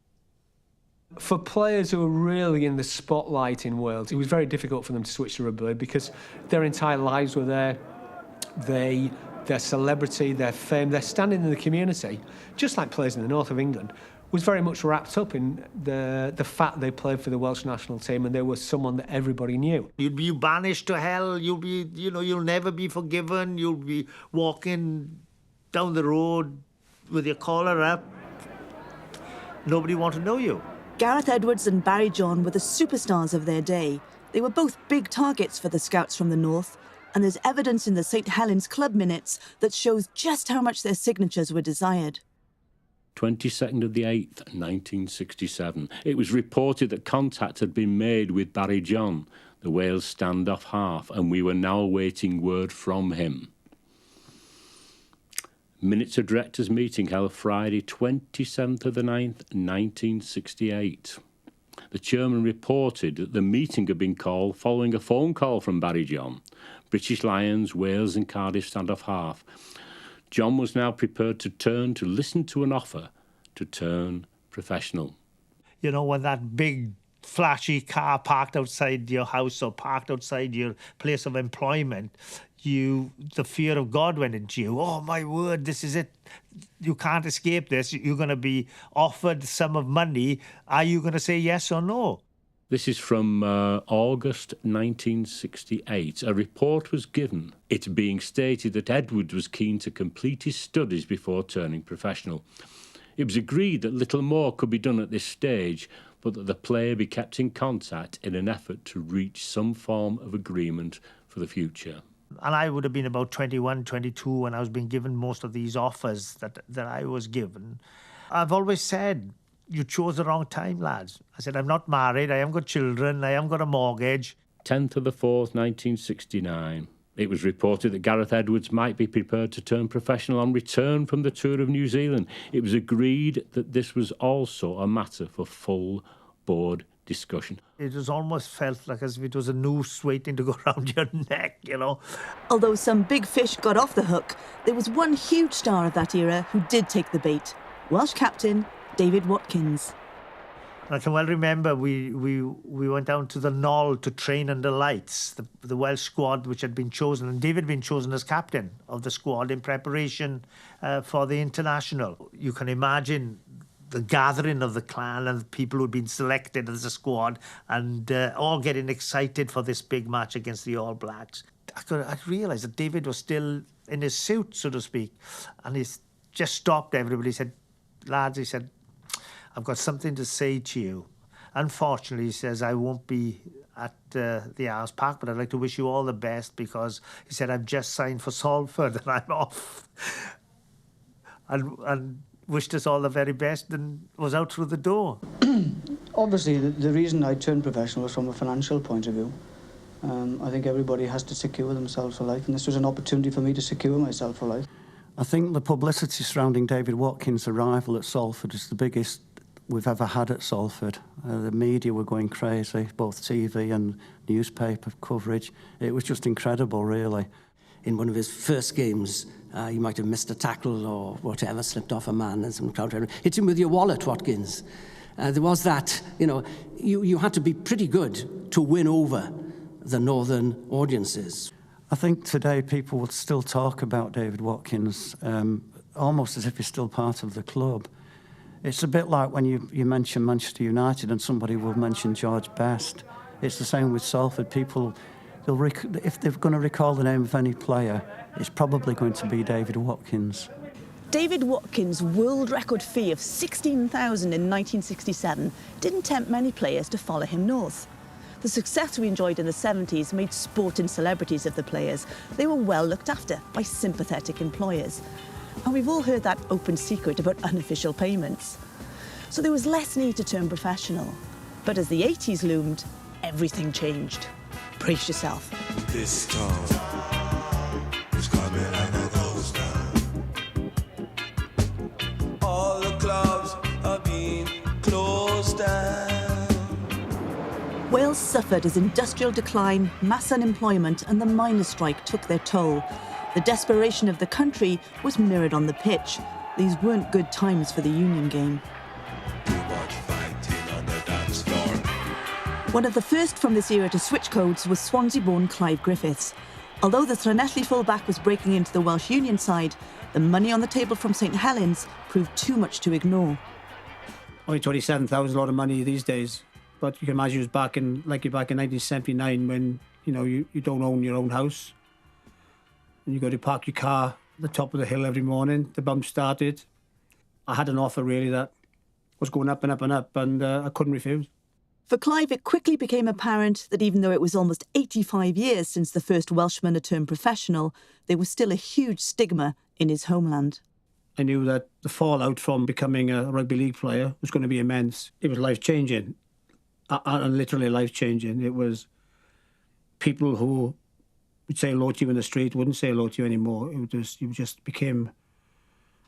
For players who were really in the spotlight in Wales, it was very difficult for them to switch to rugby league because their entire lives were there. Their celebrity, their fame, their standing in the community, just like players in the north of England, was very much wrapped up in the fact they played for the Welsh national team and they were someone that everybody knew. You'll be banished to hell. You'll never be forgiven. You'll be walking down the road with your collar up. Nobody want to know you. Gareth Edwards and Barry John were the superstars of their day. They were both big targets for the scouts from the north, and there's evidence in the St Helens club minutes that shows just how much their signatures were desired. 22nd of the 8th, 1967. It was reported that contact had been made with Barry John, the Wales standoff half, and we were now awaiting word from him. Minutes of directors' meeting held Friday, 27th of the 9th, 1968. The chairman reported that the meeting had been called following a phone call from Barry John, British Lions, Wales and Cardiff standoff half. John was now prepared to listen to an offer to turn professional. You know, when that big flashy car parked outside your house or parked outside your place of employment, the fear of God went into you. Oh, my word, this is it. You can't escape this. You're going to be offered a sum of money. Are you going to say yes or no? This is from August 1968. A report was given, it being stated that Edward was keen to complete his studies before turning professional. It was agreed that little more could be done at this stage, but that the player be kept in contact in an effort to reach some form of agreement for the future. And I would have been about 21, 22 when I was being given most of these offers that I was given. I've always said, you chose the wrong time, lads. I said, I'm not married, I haven't got children, I haven't got a mortgage. 10th of the 4th, 1969. It was reported that Gareth Edwards might be prepared to turn professional on return from the tour of New Zealand. It was agreed that this was also a matter for full board discussion. It was almost felt like as if it was a noose waiting to go around your neck, you know. Although some big fish got off the hook, there was one huge star of that era who did take the bait. Welsh captain David Watkins. I can well remember we went down to the Knoll to train under lights, the Welsh squad which had been chosen, and David had been chosen as captain of the squad in preparation for the international. You can imagine the gathering of the clan and the people who'd been selected as a squad and all getting excited for this big match against the All Blacks. I realised that David was still in his suit, so to speak, and he just stopped everybody. He said, lads, he said, I've got something to say to you. Unfortunately, he says, I won't be at the Arms Park, but I'd like to wish you all the best because, he said, I've just signed for Salford and I'm off. and wished us all the very best and was out through the door. Obviously, the reason I turned professional was from a financial point of view. I think everybody has to secure themselves for life, and this was an opportunity for me to secure myself for life. I think the publicity surrounding David Watkins' arrival at Salford is the biggest we've ever had at Salford. The media were going crazy, both TV and newspaper coverage. It was just incredible, really. In one of his first games, he might have missed a tackle or whatever, slipped off a man and some crowd. Hit him with your wallet, Watkins. There was that, you know, you had to be pretty good to win over the northern audiences. I think today people would still talk about David Watkins almost as if he's still part of the club. It's a bit like when you mention Manchester United and somebody will mention George Best. It's the same with Salford. People, if they're going to recall the name of any player, it's probably going to be David Watkins. David Watkins' world record fee of $16,000 in 1967 didn't tempt many players to follow him north. The success we enjoyed in the 70s made sporting celebrities of the players. They were well looked after by sympathetic employers. And we've all heard that open secret about unofficial payments. So there was less need to turn professional. But as the 80s loomed, everything changed. Brace yourself. This storm is coming and it goes down. All the clubs are being closed down. Wales suffered as industrial decline, mass unemployment and the miners' strike took their toll. The desperation of the country was mirrored on the pitch. These weren't good times for the Union game. One of the first from this era to switch codes was Swansea-born Clive Griffiths. Although the Llanelli fullback was breaking into the Welsh Union side, the money on the table from St Helens proved too much to ignore. Only 27,000 a lot of money these days. But you can imagine it was back in 1979 when, you know, you don't own your own house. And you got to park your car at the top of the hill every morning. The bump started. I had an offer, really, that was going up and up and up, and I couldn't refuse. For Clive, it quickly became apparent that even though it was almost 85 years since the first Welshman had turned professional, there was still a huge stigma in his homeland. I knew that the fallout from becoming a rugby league player was going to be immense. It was life-changing, and literally life-changing. It was people who would say hello to you in the street wouldn't say hello to you anymore. You just became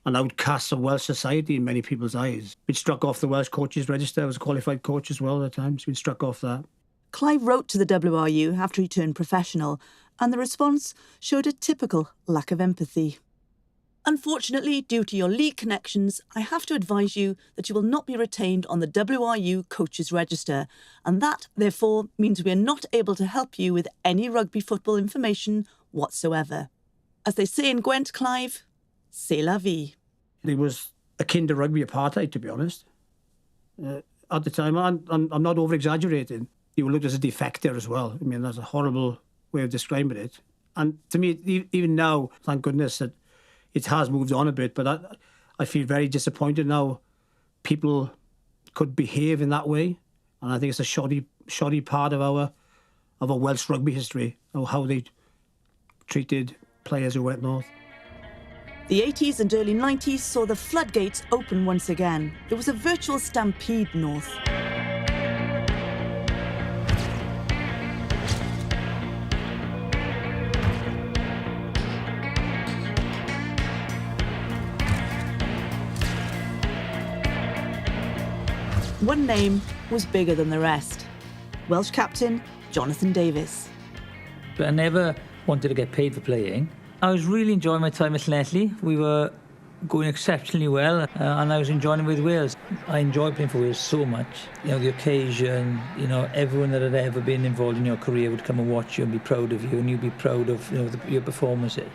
an outcast of Welsh society in many people's eyes. We'd struck off the Welsh coaches register. I was a qualified coach as well at the time, so we'd struck off that. Clive wrote to the WRU after he turned professional, and the response showed a typical lack of empathy. Unfortunately, due to your league connections, I have to advise you that you will not be retained on the WRU coaches register, and that, therefore, means we are not able to help you with any rugby football information whatsoever. As they say in Gwent, Clive, c'est la vie. It was akin to rugby apartheid, to be honest. At the time, I'm not over-exaggerating. You were looked as a defector as well. I mean, that's a horrible way of describing it. And to me, even now, thank goodness that it has moved on a bit, but I feel very disappointed now people could behave in that way, and I think it's a shoddy part of our Welsh rugby history, of how they treated players who went north. The 80s and early 90s saw the floodgates open once again. There was a virtual stampede north. One name was bigger than the rest. Welsh captain Jonathan Davies. But I never wanted to get paid for playing. I was really enjoying my time at Llanelli. We were going exceptionally well, and I was enjoying it with Wales. I enjoyed playing for Wales so much. You know, the occasion, you know, everyone that had ever been involved in your career would come and watch you and be proud of you, and you'd be proud of, you know, your performances.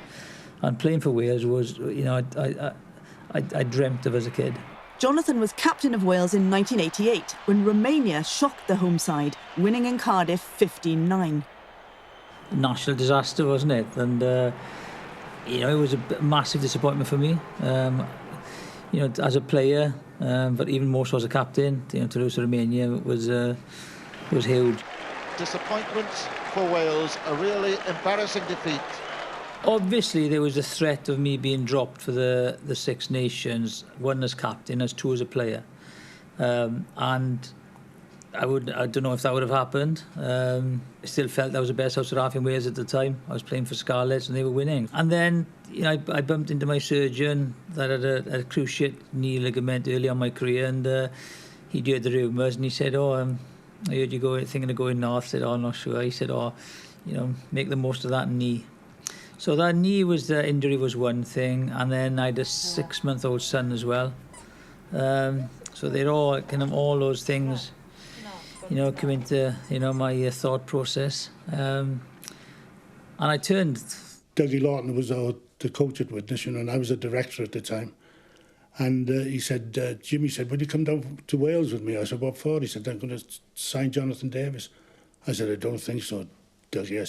And playing for Wales was, you know, I dreamt of as a kid. Jonathan was captain of Wales in 1988 when Romania shocked the home side, winning in Cardiff 15-9. National disaster, wasn't it? And you know, it was a massive disappointment for me. You know, as a player, but even more so as a captain. You know, to lose to Romania was huge. Disappointment for Wales, a really embarrassing defeat. Obviously, there was a threat of me being dropped for the Six Nations, one as captain, as two as a player, and I don't know if that would have happened. I still felt that was the best house half in Wales at the time. I was playing for Scarlets and they were winning. And then, you know, I bumped into my surgeon that had a cruciate knee ligament early on my career, and he'd heard the rumours and he said, "Oh, I heard you thinking of going north." I said, "Oh, I'm not sure." He said, "Oh, you know, make the most of that knee." So that knee injury was one thing, and then I had a 6-month-old son as well. So they're all kind of all those things, you know, come into, you know, my thought process. And I turned. Dougie Lawton was the coach at Widnes, you know, and I was a director at the time. And he said, Jimmy said, "Will you come down to Wales with me?" I said, "What for?" He said, "I'm going to sign Jonathan Davies." I said, "I don't think so, Dougie." I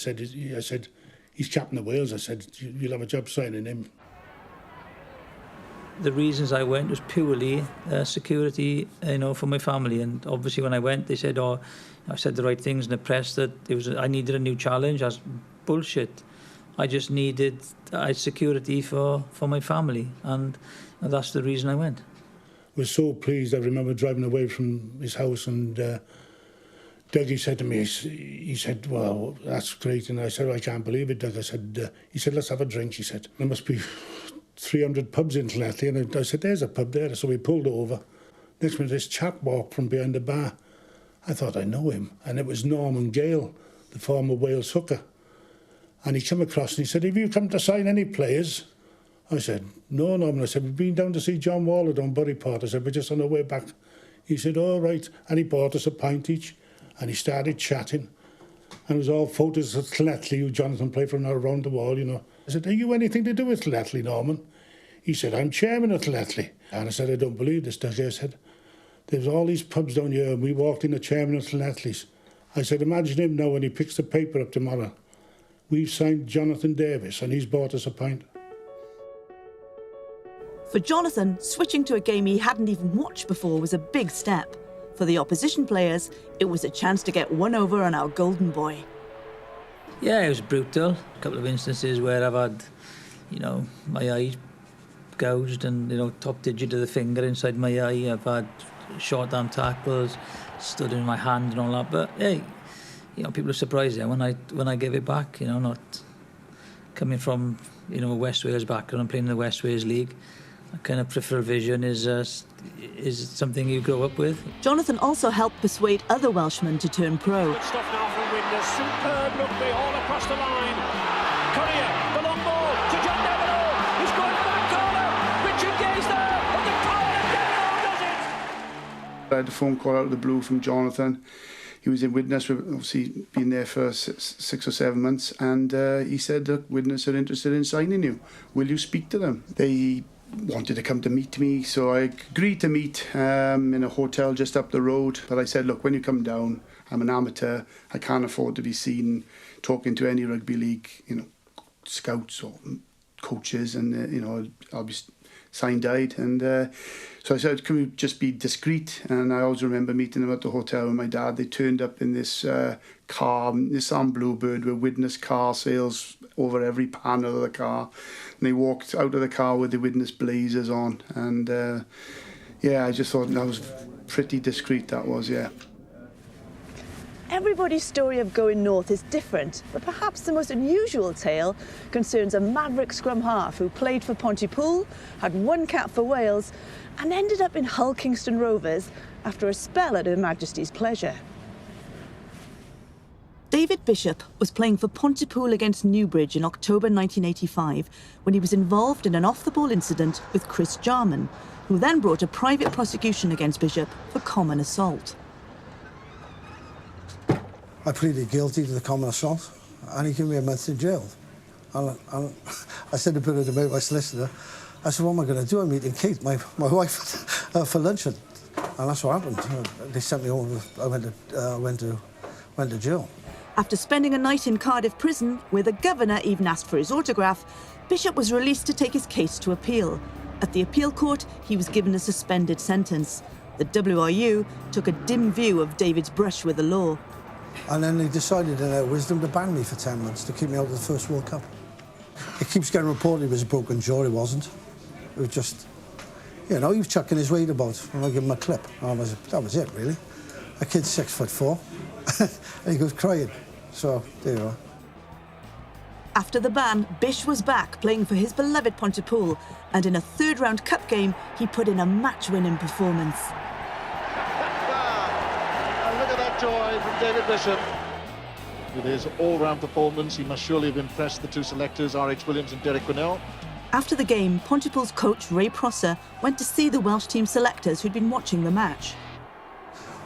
said, "He's captain of Wales." I said, "You'll have a job signing him." The reasons I went was purely security, you know, for my family. And obviously when I went, they said, "Oh, I said the right things in the press, that I needed a new challenge." That's bullshit. I just needed security for my family, and that's the reason I went. I was so pleased. I remember driving away from his house, and Dougie said to me, he said, "Well, that's great." And I said, "I can't believe it, Doug." I said, he said, "Let's have a drink." He said, "There must be 300 pubs in Llanelli." And I said, "There's a pub there." So we pulled over. Next minute, this chap walked from behind the bar. I thought I know him. And it was Norman Gale, the former Wales hooker. And he came across and he said, "Have you come to sign any players?" I said, "No, Norman." I said, "We've been down to see John Waller down Buryport." I said, "We're just on our way back." He said, "All right." And he bought us a pint each. And he started chatting. And it was all photos of Llanelli, who Jonathan played for, now around the wall, you know. I said, "Are you anything to do with Llanelli, Norman?" He said, "I'm chairman of Llanelli." And I said, "I don't believe this, Doug." I said, "There's all these pubs down here, and we walked in the chairman of Llanelli's." I said, "Imagine him now when he picks the paper up tomorrow. We've signed Jonathan Davies, and he's bought us a pint." For Jonathan, switching to a game he hadn't even watched before was a big step. For the opposition players, it was a chance to get one over on our golden boy. Yeah, it was brutal. A couple of instances where I've had, you know, my eye gouged and, you know, top digit of the finger inside my eye. I've had short arm tackles, stood in my hand and all that. But hey, you know, people are surprised there when I gave it back. You know, not coming from, you know, a West Wales background and playing in the West Wales League. A kind of peripheral vision is something you grow up with. Jonathan also helped persuade other Welshmen to turn pro. Good stuff now from Widnes. Superb rugby all across the line. Courier, the long ball to John Devereux. He's going for the corner. Richard Gay's there, and the power of Devereux does it. I had a phone call out of the blue from Jonathan. He was in Widnes, obviously been there for 6 or 7 months, and he said, "Look, Widnes are interested in signing you. Will you speak to them?" They wanted to come to meet me, so I agreed to meet in a hotel just up the road. But I said, "Look, when you come down, I'm an amateur. I can't afford to be seen talking to any rugby league, you know, scouts or coaches, and you know, I'll be sign died. And so I said, can we just be discreet? And I always remember meeting them at the hotel with my dad. They turned up in this car, Nissan Bluebird, with witness car sales over every panel of the car. And they walked out of the car with the witness blazers on. And yeah, I just thought that was pretty discreet, that was, yeah. Everybody's story of going north is different, but perhaps the most unusual tale concerns a maverick scrum half who played for Pontypool, had one cap for Wales, and ended up in Hull Kingston Rovers after a spell at Her Majesty's pleasure. David Bishop was playing for Pontypool against Newbridge in October 1985 when he was involved in an off-the-ball incident with Chris Jarman, who then brought a private prosecution against Bishop for common assault. I pleaded guilty to the common assault, and he gave me a month in jail. And I said to put it about my solicitor, I said, what am I going to do? I'm meeting Kate, my wife, for lunch. And that's what happened. They sent me over. I went to jail. After spending a night in Cardiff prison, where the governor even asked for his autograph, Bishop was released to take his case to appeal. At the appeal court, he was given a suspended sentence. The WRU took a dim view of David's brush with the law. And then they decided in their wisdom to ban me for 10 months to keep me out of the first World Cup. It keeps getting reported he was a broken jaw. It wasn't. It was just, you know, he was chucking his weight about, and I give him a clip. And that was it, really. A kid's 6'4", and he goes crying. So, there you are. After the ban, Bish was back playing for his beloved Pontypool, and in a third-round cup game, he put in a match-winning performance. Look at that joy from David Bishop. With his all-round performance, he must surely have impressed the two selectors, R.H. Williams and Derek Quinnell. After the game, Pontypool's coach, Ray Prosser, went to see the Welsh team selectors who'd been watching the match.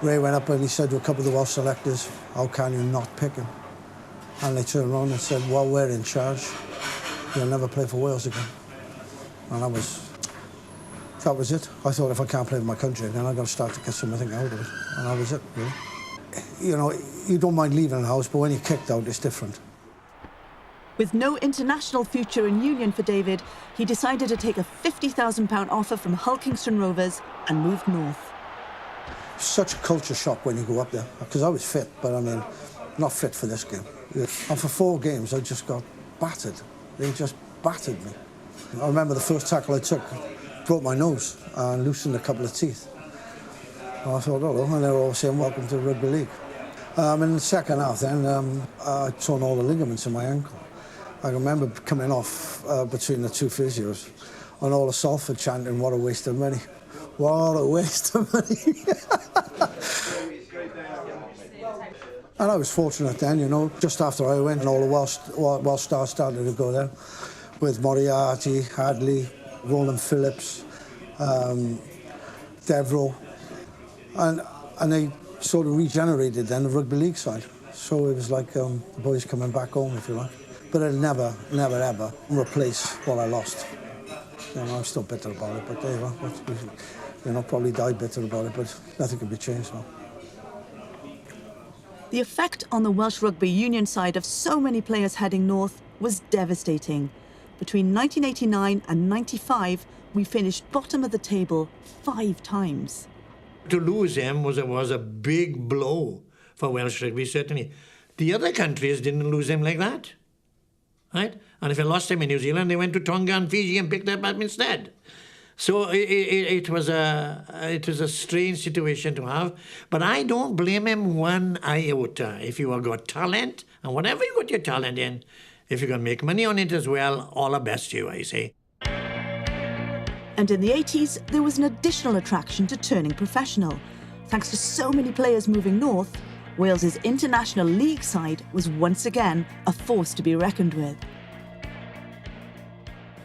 Ray went up and he said to a couple of the Welsh selectors, how can you not pick him? And they turned around and said, well, we're in charge. You'll never play for Wales again. And that was it. I thought if I can't play for my country, then I've got to start to get something out of it. And that was it, really. You know, you don't mind leaving the house, but when you're kicked out, it's different. With no international future in union for David, he decided to take a £50,000 offer from Hull Kingston Rovers and moved north. Such a culture shock when you go up there, because I was fit, but I mean, not fit for this game. And for 4 games, I just got battered. They just battered me. I remember the first tackle I took, broke my nose and loosened a couple of teeth. And I thought, oh, and they were all saying, welcome to Rugby League. In the second half then, I torn all the ligaments in my ankle. I remember coming off between the two physios and all the Salford chanting, what a waste of money. What a waste of money. And I was fortunate then, you know, just after I went, and all the Welsh stars started to go there, with Moriarty, Hadley, Roland Phillips, Devro, and they sort of regenerated then the Rugby League side. So it was like the boys coming back home, if you like. But it'll never, ever replace what I lost. You know, I'm still bitter about it, but there you are. You know, probably die bitter about it, but nothing can be changed now. The effect on the Welsh Rugby Union side of so many players heading north was devastating. Between 1989 and 95, we finished bottom of the table 5 times. To lose him was a big blow for Welsh rugby, certainly. The other countries didn't lose him like that, right? And if they lost him in New Zealand, they went to Tonga and Fiji and picked him up instead. So it was a strange situation to have, but I don't blame him one iota. If you have got talent, and whatever you got your talent in, if you can make money on it as well, all the best to you, I say. And in the 80s, there was an additional attraction to turning professional. Thanks to so many players moving north, Wales's international league side was once again a force to be reckoned with.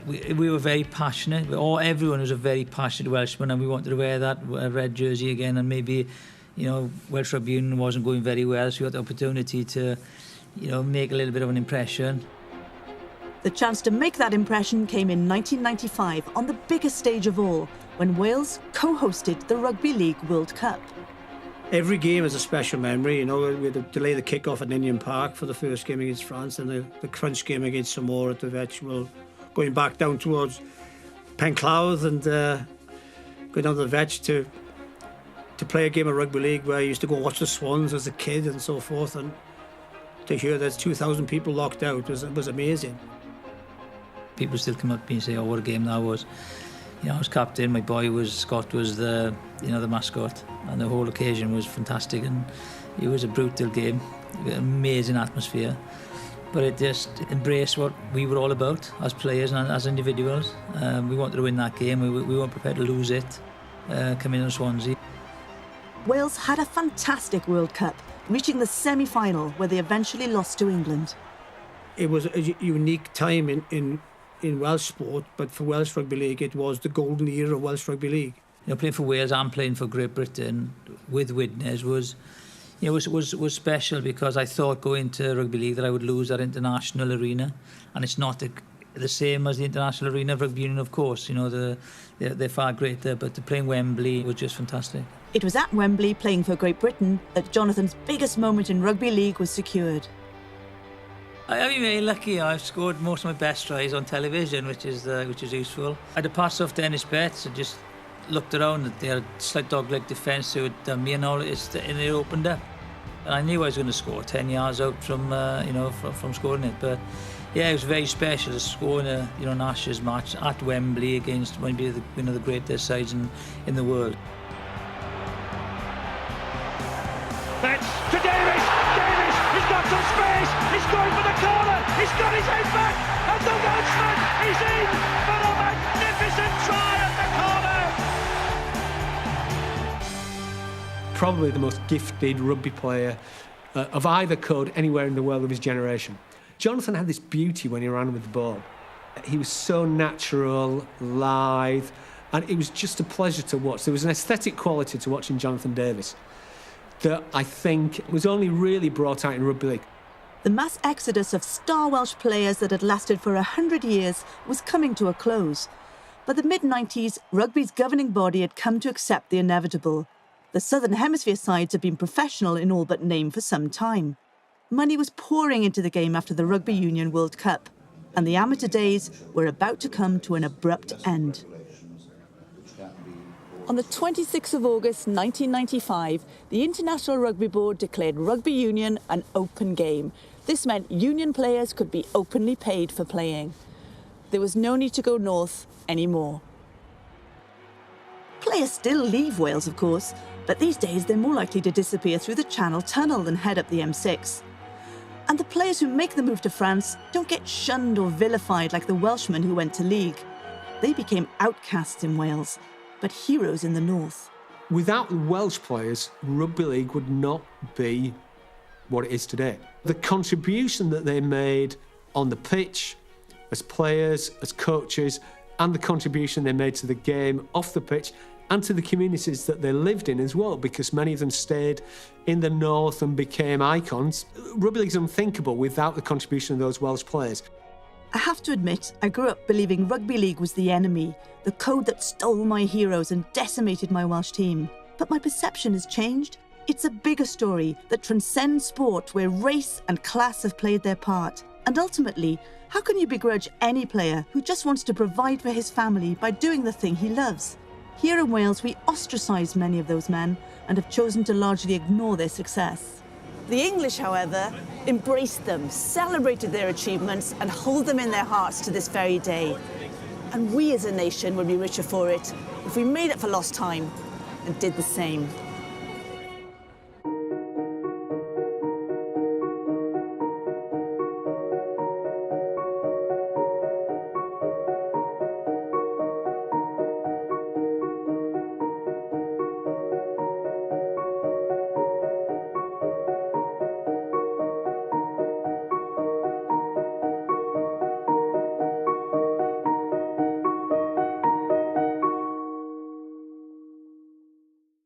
We were very passionate. Everyone was a very passionate Welshman, and we wanted to wear that red jersey again. And maybe, you know, Welsh Rugby Union wasn't going very well, so we had the opportunity to, you know, make a little bit of an impression. The chance to make that impression came in 1995 on the biggest stage of all, when Wales co-hosted the Rugby League World Cup. Every game is a special memory. You know, we had to delay the kick-off at Ninian Park for the first game against France, and the crunch game against Samoa at the Vetch. Going back down towards Penclawdd and go down to the Vetch to play a game of rugby league where I used to go watch the Swans as a kid and so forth, and to hear there's 2,000 people locked out was amazing. People still come up to me and say, "Oh, what a game that was!" You know, I was captain. My boy Scott was the mascot, and the whole occasion was fantastic. And it was a brutal game, amazing atmosphere. But it just embraced what we were all about as players and as individuals. We wanted to win that game. We weren't prepared to lose it. Coming in Swansea. Wales had a fantastic World Cup, reaching the semi-final where they eventually lost to England. It was a unique time in Welsh sport, but for Welsh Rugby League it was the golden era of Welsh Rugby League. You know, playing for Wales and playing for Great Britain with Widnes was special, because I thought going to Rugby League that I would lose that international arena, and it's not the same as the international arena of Rugby Union, of course. You know, they're far greater, but playing Wembley was just fantastic. It was at Wembley, playing for Great Britain, that Jonathan's biggest moment in Rugby League was secured. I've been very lucky. I've scored most of my best tries on television, which is useful. I had a pass off Dennis Betts and just looked around. They had a slight dog-leg defence who had done me, and it opened up. And I knew I was going to score 10 yards out from scoring it. But yeah, it was very special to score in an Ashes match at Wembley against one of the greatest sides in the world. Betts to Davis. Davis, he's got some space. He's going for the corner. He's got his head back. And the Welshman is in for a magnificent try at the corner. Probably the most gifted rugby player of either code anywhere in the world of his generation. Jonathan had this beauty when he ran with the ball. He was so natural, lithe, and it was just a pleasure to watch. There was an aesthetic quality to watching Jonathan Davis that I think was only really brought out in rugby league. The mass exodus of star Welsh players that had lasted for 100 years was coming to a close. By the mid-90s, rugby's governing body had come to accept the inevitable. The Southern Hemisphere sides had been professional in all but name for some time. Money was pouring into the game after the Rugby Union World Cup, and the amateur days were about to come to an abrupt end. On the 26th of August 1995, the International Rugby Board declared rugby union an open game. This meant union players could be openly paid for playing. There was no need to go north anymore. Players still leave Wales, of course, but these days they're more likely to disappear through the Channel Tunnel than head up the M6. And the players who make the move to France don't get shunned or vilified like the Welshmen who went to league. They became outcasts in Wales, but heroes in the north. Without the Welsh players, rugby league would not be what it is today. The contribution that they made on the pitch, as players, as coaches, and the contribution they made to the game off the pitch and to the communities that they lived in as well, because many of them stayed in the north and became icons. Rugby league is unthinkable without the contribution of those Welsh players. I have to admit, I grew up believing rugby league was the enemy, the code that stole my heroes and decimated my Welsh team. But my perception has changed. It's a bigger story that transcends sport, where race and class have played their part. And ultimately, how can you begrudge any player who just wants to provide for his family by doing the thing he loves? Here in Wales, we ostracise many of those men and have chosen to largely ignore their success. The English, however, embraced them, celebrated their achievements and hold them in their hearts to this very day. And we as a nation would be richer for it if we made up for lost time and did the same.